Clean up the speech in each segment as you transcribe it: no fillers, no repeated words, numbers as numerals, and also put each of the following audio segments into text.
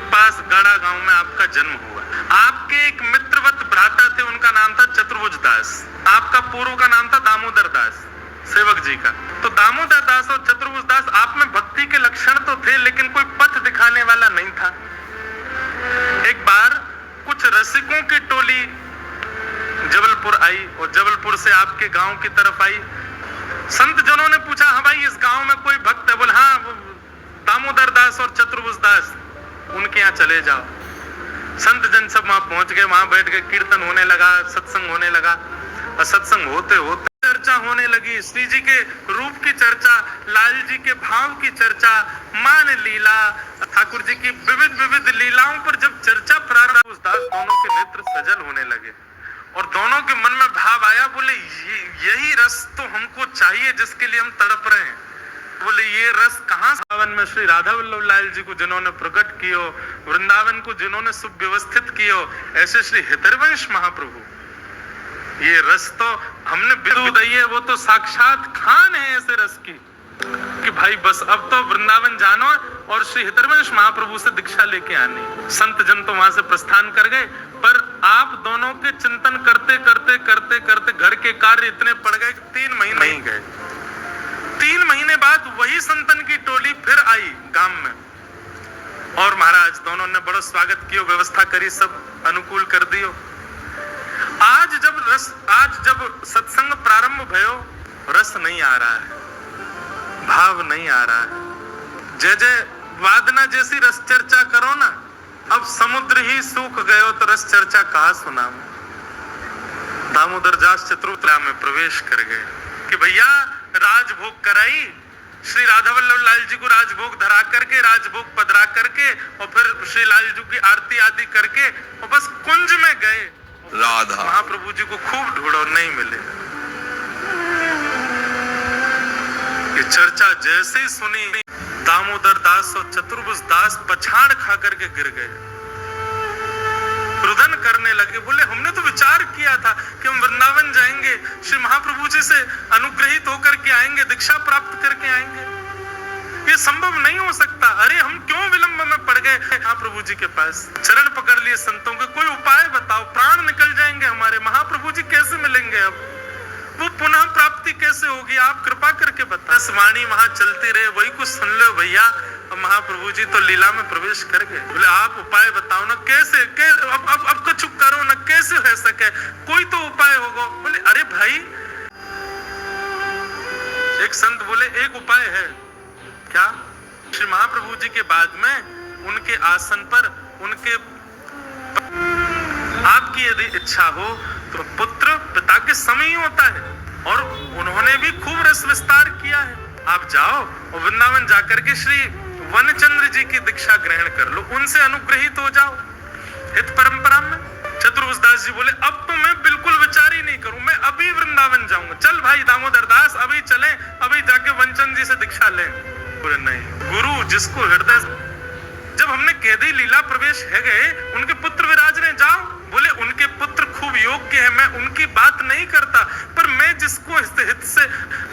पास गाड़ा गांव में आपका जन्म हुआ। आपके एक मित्रवत भ्राता थे, उनका नाम था चतुर्भुज दास। आपका पूर्व का नाम था दामोदर दास, सेवक जी का। तो दामोदर दास और चतुर्भुज दास, आप में भक्ति के लक्षण तो थे लेकिन कोई पथ दिखाने वाला नहीं था। एक बार कुछ रसिकों की टोली जबलपुर आई और जबलपुर से आपके गांव की तरफ आई। संत जनों ने पूछा, हाँ भाई इस गांव में कोई भक्त है? बोले हाँ, वो दामोदर दास और चतुर्भुज दास, उनके यहाँ चले जाओ। संत जन सब वहां पहुंच गए, वहां बैठ गए, कीर्तन होने लगा, सत्संग होने लगा। और सत्संग होते होते चर्चा होने लगी, श्री जी के रूप की चर्चा, लाल जी के भाव की चर्चा, मान लीला, ठाकुर जी की विविध विविध लीलाओं पर जब चर्चा प्रारंभ, उस दास दोनों के नेत्र सजल होने लगे और दोनों के मन में भाव आया। बोले यही रस तो हमको चाहिए जिसके लिए हम तड़प रहे हैं। बोले ये रस कहाँ? वृंदावन में श्री राधा वल्लभ लाल जी को जिन्होंने प्रकट कियो, वृंदावन को जिन्होंने सुव्यवस्थित कियो, ऐसे श्री हितरवंश महाप्रभु, ये रस तो हमने दी है, वो तो साक्षात खान है ऐसे रस की कि भाई बस अब तो वृंदावन जानो और श्री हितरवंश महाप्रभु से दीक्षा लेके आनी। संत जन तो वहां से प्रस्थान कर गए, पर आप दोनों के चिंतन करते करते करते करते घर के कार्य इतने पड़ गए कि 3 महीने नहीं गए। 3 महीने बाद वही संतन की टोली फिर आई गांव में और महाराज दोनों ने बड़ा स्वागत किया, व्यवस्था करी, सब अनुकूल कर दियो। आज जब सत्संग प्रारंभ भयो, रस नहीं आ रहा है, भाव नहीं आ रहा है। जय जय वादना जैसी रस चर्चा करो ना, अब समुद्र ही सूख गयो तो रस चर्चा कहाँ सुनाऊं। दामोदर दास चतुर्भुज में प्रवेश कर गए कि भैया राजभोग कराई, श्री राधा वल्लभ लाल जी को राजभोग धरा करके, राजभोग पधरा करके और फिर श्री लाल जी की आरती आदि करके और बस कुंज में गए। राधा महाप्रभु जी को खूब ढूंढो, नहीं मिले। ये चर्चा जैसे ही सुनी, दामोदर दास और चतुर्भुज दास पछाड़ खा करके गिर गए, रुदन करने लगे। बोले हमने तो विचार किया था कि हम वृंदावन जाएंगे, श्री महाप्रभु जी से अनुग्रहित होकर के आएंगे, दीक्षा प्राप्त करके आएंगे, ये संभव नहीं हो सकता। अरे हम क्यों विलंब में पड़ गए? महाप्रभु जी के पास चरण पकड़ लिए संतों के, कोई उपाय बताओ, प्राण निकल जाएंगे हमारे, महाप्रभु जी कैसे मिलेंगे, अब वो पुनः प्राप्ति कैसे होगी, आप कृपा करके बता। वाणी वहां चलती रहे, वही कुछ सुन लो भैया। अब महाप्रभु जी तो लीला में प्रवेश कर गए। बोले आप उपाय बताओ ना, कैसे अब कुछ करो ना, कैसे हो सके, कोई तो उपाय होगा। बोले अरे भाई, एक संत बोले एक उपाय है। क्या? श्री महाप्रभु जी के बाद में उनके आसन पर उनके आपकी यदि इच्छा हो तो पुत्र पिता के समय होता है और उन्होंने भी खूब रस विस्तार किया है। आप जाओ और वृंदावन जाकर के श्री वनचंद्र जी की दीक्षा ग्रहण कर लो, उनसे अनुग्रहित हो जाओ हित परंपरा में। चतुर्भुज दास जी बोले अब तो मैं बिल्कुल विचार ही नहीं करूं, मैं अभी वृंदावन जाऊंगा। चल भाई दामोदर दास, अभी चलें, अभी जाके वनचंद्र जी से दीक्षा लें। बोले नहीं, गुरु जिसको हृदय, जब हमने कह दी लीला प्रवेश है गए, उनके पुत्र विराज रहे, जाओ। बोले उनके पुत्र खूब योग्य है, मैं उनकी बात नहीं करता, पर मैं जिसको हित से,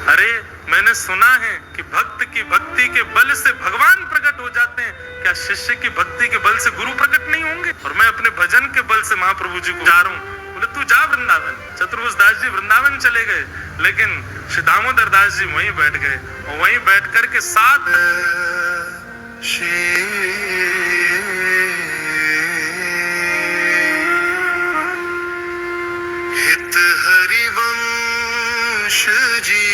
अरे मैंने सुना है कि भक्त की भक्ति के बल से भगवान प्रकट हो जाते हैं, क्या शिष्य की भक्ति के बल से गुरु प्रकट नहीं होंगे? और मैं अपने भजन के बल से महाप्रभु जी को जा रहा हूँ। बोले तू जा वृंदावन। चतुर्भुज दास जी वृंदावन चले गए, लेकिन श्री दामोदर दास जी वहीं बैठ गए और वहीं बैठ करके साथ हित हरिवंश जी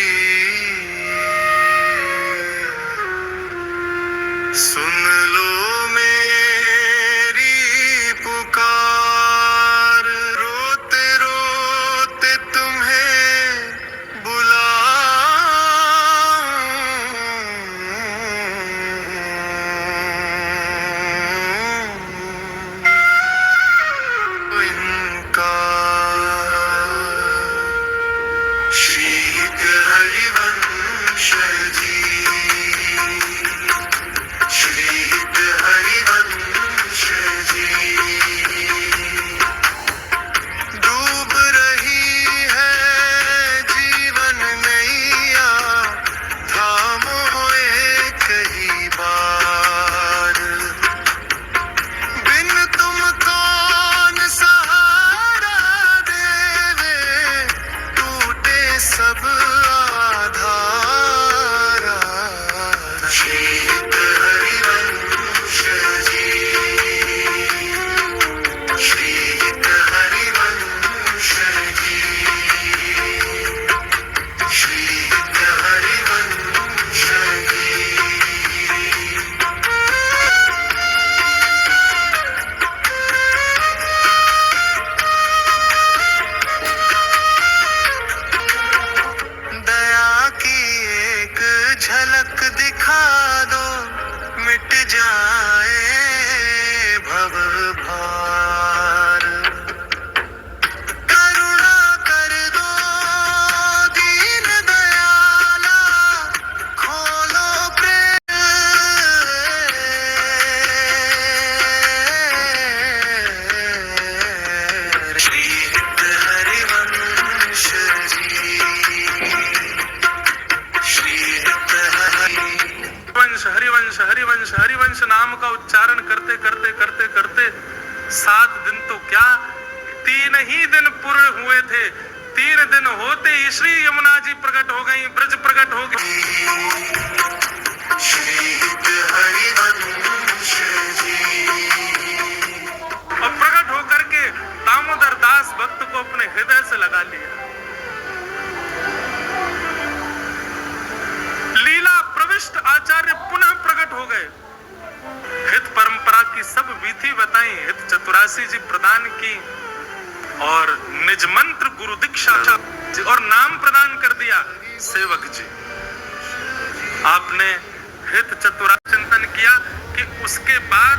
सुन लो मेरी पुकार, रोते रोते तुम्हें इनका श्री हरिवंश हरिवंश हरिवंश नाम का उच्चारण करते करते करते करते 7 दिन तो क्या 3 ही दिन पूर्ण हुए थे। 3 दिन होते ही श्री यमुना जी प्रकट हो गई, ब्रज प्रकट हो गई। और प्रकट होकर के दामोदर दास भक्त को अपने हृदय से लगा लिया। लीला प्रविष्ट आचार्य पुनः प्रकट हो गए। हित परंपरा की सब विधि बताई, हित चतुरासी जी प्रदान की और निज मंत्र गुरु दीक्षा और नाम प्रदान कर दिया सेवक जी। आपने हित चतुरा चिंतन किया कि उसके बाद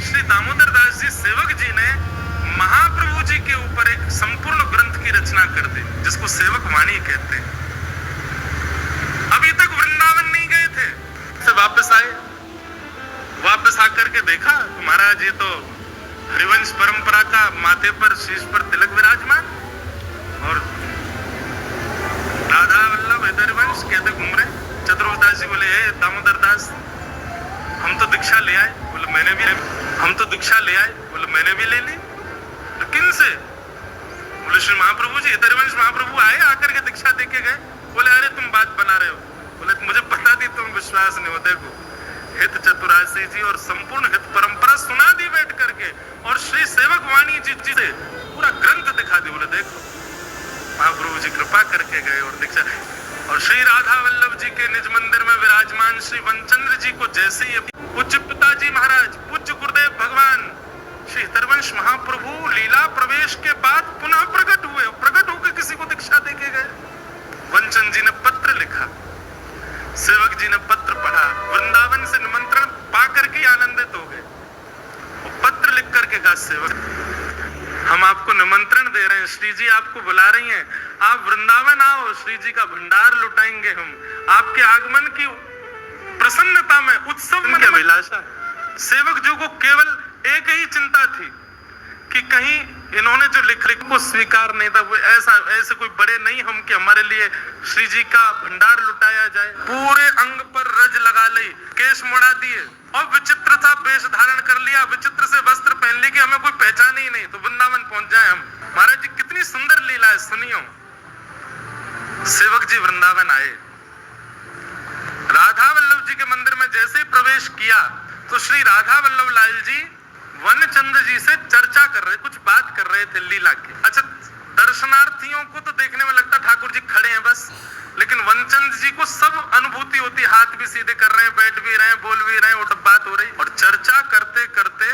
श्री दामोदर दास जी सेवक जी ने महाप्रभु जी के ऊपर एक संपूर्ण ग्रंथ की रचना कर दी, जिसको सेवक वाणी कहते हैं। अभी तक वृंदावन नहीं गए थे, से वापस आए। वापस आकर के देखा महाराज ये तो हरिवंश परंपरा का माथे पर शीश पर तिलक विराजमान और राधा वल्लभ हरिवंश कहते घूम रहे। चतुर्भुज दास जी बोले हे दामोदर दास हम तो दीक्षा ले आए। बोले मैंने भी, हम तो दीक्षा ले आए। बोले मैंने भी ले ली। किन से? बोले श्री महाप्रभु जी, हरिवंश महाप्रभु आए, आकर के दीक्षा दे के गए। बोले अरे तुम बात बना रहे हो। बोले मुझे पता थी तुम विश्वास नहीं होते को। हित चतुरासी जी और संपूर्ण हित परंपरा सुना दी बैठ करके और श्री सेवक वाणी जी से पूरा ग्रंथ दिखा दी। बोले देखो महाप्रभु जी कृपा करके गए और दीक्षा। और श्री राधा वल्लभ जी के निज मंदिर में विराजमान श्री वनचंद्र जी को जैसे ही पूज्य पिताजी महाराज, पूज्य गुरुदेव भगवान श्री हरिवंश महाप्रभु लीला प्रवेश के बाद पुनः प्रकट हुए। प्रकट होकर किसी को दीक्षा दे के गए। वनचंद जी ने पत्र लिखा, सेवक जी ने पत्र पढ़ा, वृंदावन से निमंत्रण पा करके आनंदित हो गए। वो पत्र लिख करके कहा सेवक हम आपको निमंत्रण दे रहे हैं, श्री जी आपको बुला रही हैं, आप वृंदावन आओ, श्री जी का भंडार लुटाएंगे हम। आपके आगमन की प्रसन्नता में उत्सव में अभिलाषा। सेवक जी को केवल एक ही चिंता थी कि कहीं इन्होंने जो लिख को स्वीकार नहीं था, वो ऐसे कोई बड़े नहीं हम कि हमारे लिए श्री जी का भंडार लुटाया जाए। पूरे अंग पर रज लगा ली, केश मुड़ा दिए और विचित्र सा वेश धारण कर लिया, विचित्र से वस्त्र पहन लिए कि हमें कोई पहचान ही नहीं, तो वृंदावन पहुंच जाए हम। महाराज जी कितनी सुंदर लीला है, सुनियो। सेवक जी वृंदावन आए, राधा वल्लभ जी के मंदिर में जैसे ही प्रवेश किया तो श्री राधा वल्लभ लाल जी वनचंद्र जी से चर्चा कर रहे, कुछ बात कर रहे थे लीला की। अच्छा, दर्शनार्थियों को तो देखने में लगता ठाकुर जी खड़े हैं बस, लेकिन वनचंद जी को सब अनुभूति होती, हाथ भी सीधे कर रहे हैं, बैठ भी रहे हैं, बोल भी रहे हैं, वो बात हो रही। और चर्चा करते करते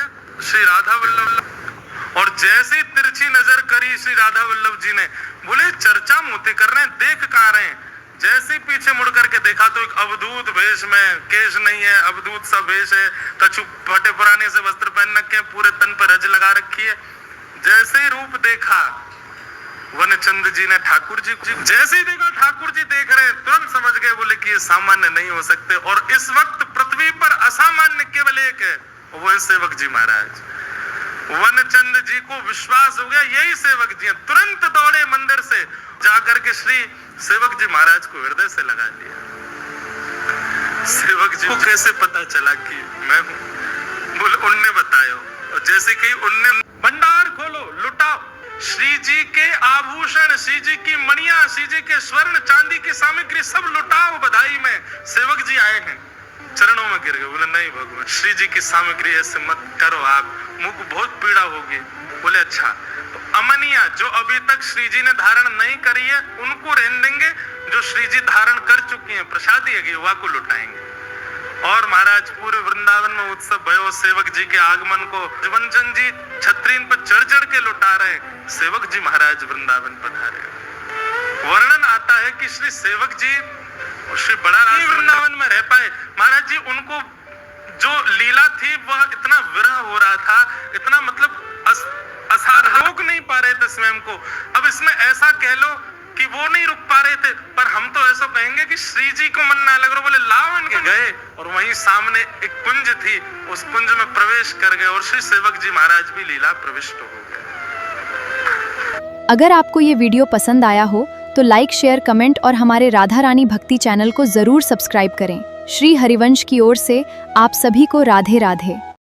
श्री राधा वल्लभ और जैसे तिरछी नजर करी श्री राधा वल्लभ जी ने, बोले चर्चा मोते कर रहे हैं, देख कहां रहे हैं। जैसे पीछे मुड़ करके देखा तो एक अवधूत वेश में, केश नहीं है, अवधूत सा वेश है, कछु फटे पुराने से वस्त्र पहन रखे हैं, पूरे तन पर रज लगा रखी है। जैसे ही रूप देखा वनचंद जी ने ठाकुर जी को, जैसे ही देखा ठाकुर जी देख रहे हैं, तुरंत समझ गए, बोले कि ये सामान्य नहीं हो सकते। और इस वक्त पृथ्वी पर असामान्य केवल एक है, वो है सेवक जी महाराज। वनचंद जी को विश्वास हो गया यही सेवक जी हैं। तुरंत दौड़े मंदिर से जाकर के श्री सेवक जी महाराज को हृदय से लगा लिया। सेवक जी को कैसे पता चला कि मैं हूं? बोले उनने बताया। और जैसे कि उनने भंडार खोलो, लुटाओ, श्री जी के आभूषण, श्री जी की मणियां, श्री जी के स्वर्ण चांदी की सामग्री सब लुटाओ बधाई में। सेवक जी आए हैं, चरणों में गिर गए। बोले नहीं भगवान, श्री जी की सामग्री ऐसे मत करो, आप मुझ को बहुत पीड़ा होगी। बोले अच्छा, तो अमनिया जो अभी तक श्री जी ने धारण नहीं करी है उनको रहने देंगे, जो श्री जी धारण कर चुकी हैं प्रसादी है युवा को लुटाएंगे। और महाराज पूरे वृंदावन में उत्सव भयो सेवक जी के आगमन को। वनचंद जी छतरीन पर चढ़ चढ़ के लुटा रहे, सेवक जी महाराज वृंदावन पधारे। वर्णन आता है कि श्री सेवक जी श्री बड़ा राज वृंदावन में रह पाए। महाराज जी उनको जो लीला थी वह इतना विरह हो रहा था, इतना मतलब असाधारण, रोक नहीं पा रहे थे स्वयं को। अब इसमें ऐसा कह लो कि वो नहीं रुक पा रहे थे, पर हम तो ऐसा कहेंगे कि श्री जी को मन ना लग रहा। बोले लाओ इनके गए और वहीं सामने एक कुंज थी, उस कुंज में प्रवेश कर गए और श्री सेवक जी महाराज भी लीला प्रविष्ट हो गए। अगर आपको ये वीडियो पसंद आया हो तो लाइक, शेयर, कमेंट और हमारे राधा रानी भक्ति चैनल को जरूर सब्सक्राइब करें। श्री हरिवंश की ओर से आप सभी को राधे राधे।